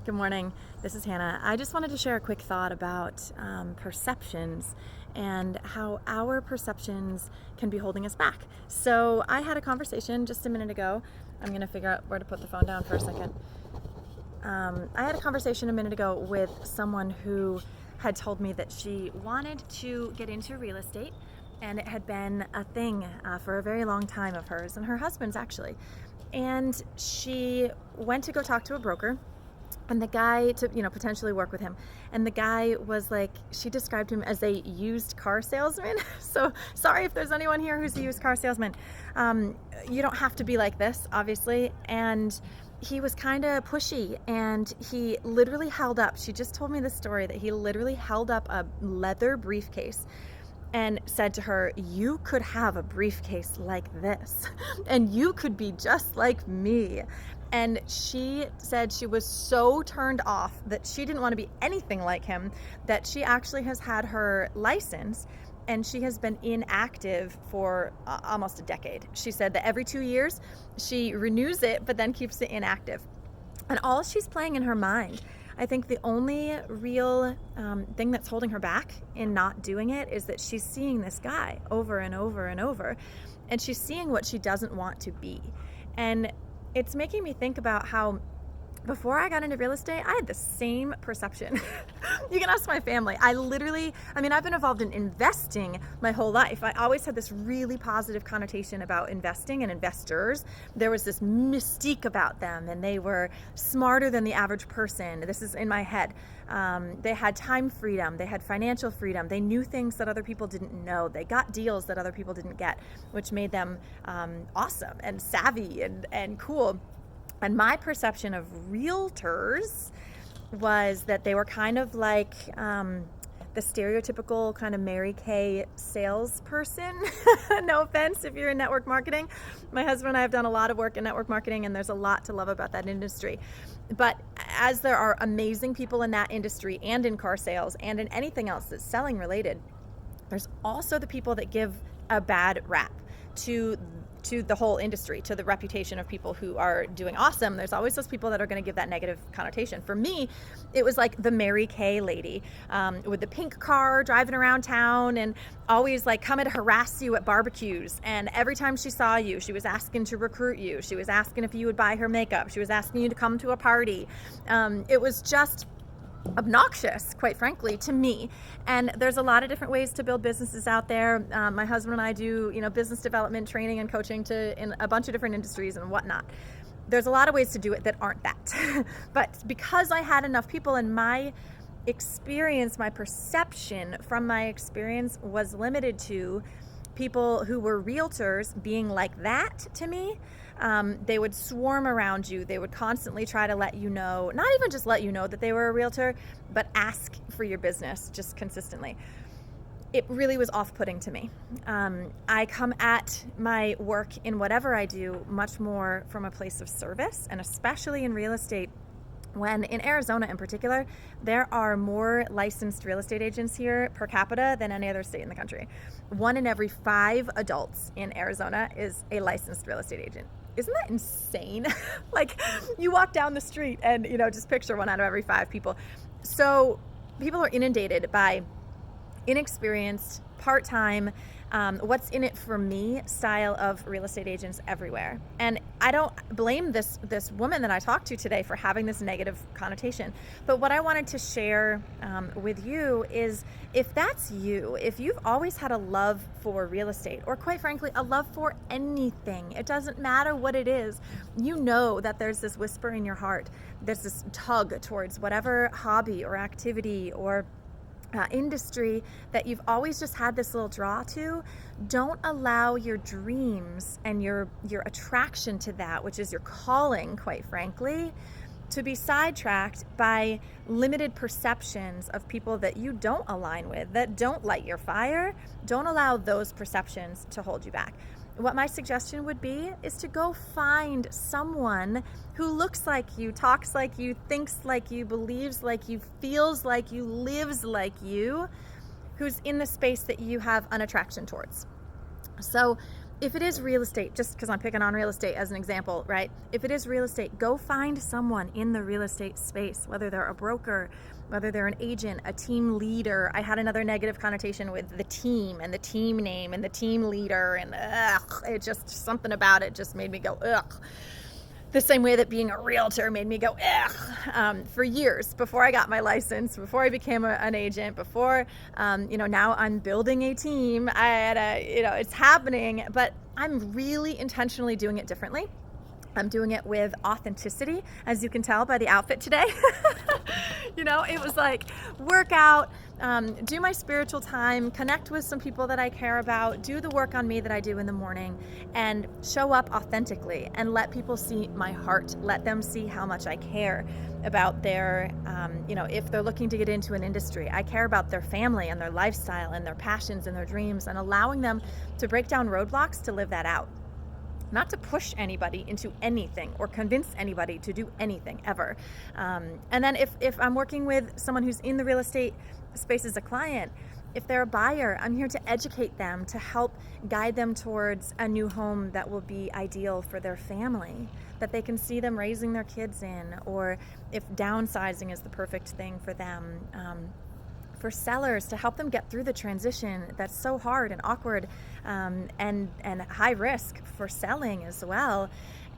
Good morning. This is Hannah. I just wanted to share a quick thought about perceptions and how our perceptions can be holding us back. So I had a conversation just a minute ago. I'm going to figure out where to put the phone down for a second. I had a conversation a minute ago with someone who had told me that she wanted to get into real estate, and it had been a thing for a very long time of hers and her husband's actually. And she went to go talk to a broker, and the guy to potentially work with him, and the guy was like, she described him as a used car salesman. So sorry if there's anyone here who's a used car salesman. You don't have to be like this, obviously. And he was kind of pushy, and he literally held up, she just told me the story, that he literally held up a leather briefcase and said to her, "You could have a briefcase like this, and you could be just like me." And she said she was so turned off that she didn't want to be anything like him, that she actually has had her license and she has been inactive for almost a decade. She said that every 2 years she renews it, but then keeps it inactive. And all she's playing in her mind, I think the only real thing that's holding her back in not doing it is that she's seeing this guy over and over and over, and she's seeing what she doesn't want to be. And it's making me think about how before I got into real estate, I had the same perception. You can ask my family. I've been involved in investing my whole life. I always had this really positive connotation about investing and investors. There was this mystique about them, and they were smarter than the average person. This is in my head. They had time freedom. They had financial freedom. They knew things that other people didn't know. They got deals that other people didn't get, which made them awesome and savvy and cool. And my perception of realtors was that they were kind of like the stereotypical kind of Mary Kay salesperson. No offense if you're in network marketing. My husband and I have done a lot of work in network marketing, and there's a lot to love about that industry. But as there are amazing people in that industry and in car sales and in anything else that's selling related, there's also the people that give a bad rap to the whole industry, to the reputation of people who are doing awesome. There's always those people that are going to give that negative connotation. For me, it was like the Mary Kay lady with the pink car driving around town and always like coming to harass you at barbecues. And every time she saw you, she was asking to recruit you. She was asking if you would buy her makeup. She was asking you to come to a party. It was just obnoxious, quite frankly, to me. And there's a lot of different ways to build businesses out there. My husband and I do, business development training and coaching in a bunch of different industries and whatnot. There's a lot of ways to do it that aren't that. But because I had enough people, and my experience, my perception from my experience was limited to people who were realtors being like that to me. They would swarm around you. They would constantly try to let you know, not even just let you know that they were a realtor, but ask for your business just consistently. It really was off-putting to me. I come at my work in whatever I do much more from a place of service, and especially in real estate, when in Arizona in particular, there are more licensed real estate agents here per capita than any other state in the country. 1 in every 5 adults in Arizona is a licensed real estate agent. Isn't that insane? Like, you walk down the street and, just picture 1 out of every 5 people. So people are inundated by inexperienced, part-time, what's in it for me style of real estate agents everywhere. And I don't blame this woman that I talked to today for having this negative connotation. But what I wanted to share with you is, if that's you, if you've always had a love for real estate, or quite frankly, a love for anything, it doesn't matter what it is, that there's this whisper in your heart, there's this tug towards whatever hobby or activity or industry that you've always just had this little draw to. Don't allow your dreams and your attraction to that, which is your calling, quite frankly, to be sidetracked by limited perceptions of people that you don't align with, that don't light your fire. Don't allow those perceptions to hold you back. What my suggestion would be is to go find someone who looks like you, talks like you, thinks like you, believes like you, feels like you, lives like you, who's in the space that you have an attraction towards. So if it is real estate, just because I'm picking on real estate as an example, right? If it is real estate, go find someone in the real estate space, whether they're a broker, whether they're an agent, a team leader. I had another negative connotation with the team and the team name and the team leader, and it just, something about it just made me go, ugh. The same way that being a realtor made me go, ugh, for years before I got my license, before I became an agent, before, now I'm building a team. It's happening, but I'm really intentionally doing it differently. I'm doing it with authenticity, as you can tell by the outfit today. It was like work out, do my spiritual time, connect with some people that I care about, do the work on me that I do in the morning, and show up authentically and let people see my heart. Let them see how much I care about their, if they're looking to get into an industry, I care about their family and their lifestyle and their passions and their dreams, and allowing them to break down roadblocks to live that out. Not to push anybody into anything or convince anybody to do anything ever. And then if I'm working with someone who's in the real estate space as a client, if they're a buyer, I'm here to educate them, to help guide them towards a new home that will be ideal for their family, that they can see them raising their kids in, or if downsizing is the perfect thing for them. For sellers, to help them get through the transition that's so hard and awkward, and high risk for selling as well.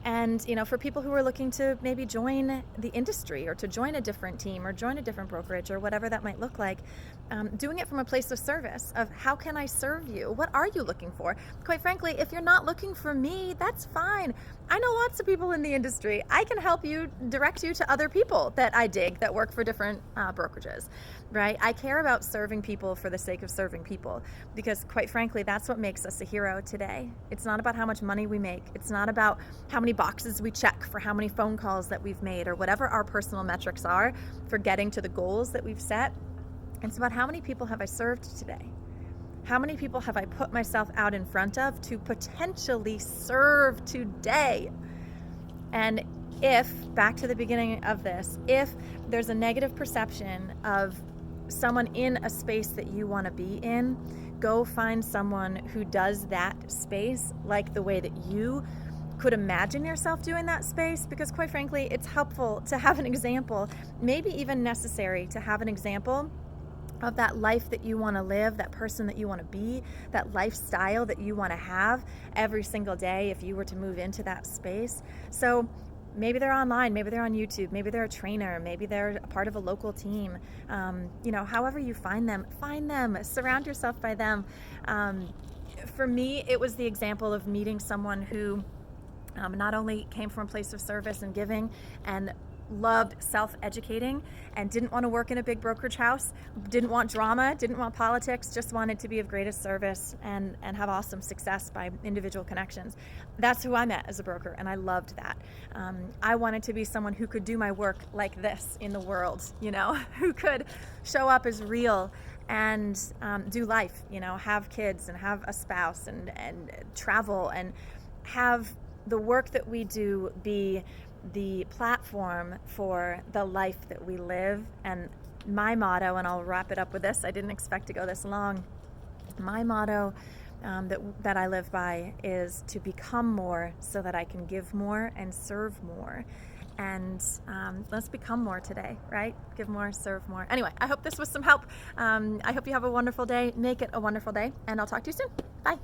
And for people who are looking to maybe join the industry or to join a different team or join a different brokerage or whatever that might look like, doing it from a place of service, of how can I serve you? What are you looking for? Quite frankly, if you're not looking for me, that's fine. I know lots of people in the industry. I can help you, direct you to other people that I dig that work for different brokerages, right? I care about serving people for the sake of serving people, because quite frankly, that's what makes us a hero today. It's not about how much money we make. It's not about how many boxes we check for how many phone calls that we've made or whatever our personal metrics are for getting to the goals that we've set. It's about how many people have I served today? How many people have I put myself out in front of to potentially serve today? And if, back to the beginning of this, if there's a negative perception of someone in a space that you want to be in, go find someone who does that space like the way that you could imagine yourself doing that space, because quite frankly, it's helpful to have an example, maybe even necessary to have an example of that life that you want to live, that person that you want to be, that lifestyle that you want to have every single day if you were to move into that space. So maybe they're online, maybe they're on YouTube, maybe they're a trainer, maybe they're a part of a local team. However you find them, surround yourself by them. For me, it was the example of meeting someone who not only came from a place of service and giving and loved self-educating and didn't want to work in a big brokerage house, didn't want drama, didn't want politics, just wanted to be of greatest service and have awesome success by individual connections. That's who I met as a broker, and I loved that. I wanted to be someone who could do my work like this in the world, who could show up as real and do life, have kids and have a spouse and travel and have the work that we do be the platform for the life that we live. And my motto, and I'll wrap it up with this, I didn't expect to go this long. My motto that I live by is to become more so that I can give more and serve more. And let's become more today, right? Give more, serve more. Anyway, I hope this was some help. I hope you have a wonderful day. Make it a wonderful day, and I'll talk to you soon. Bye.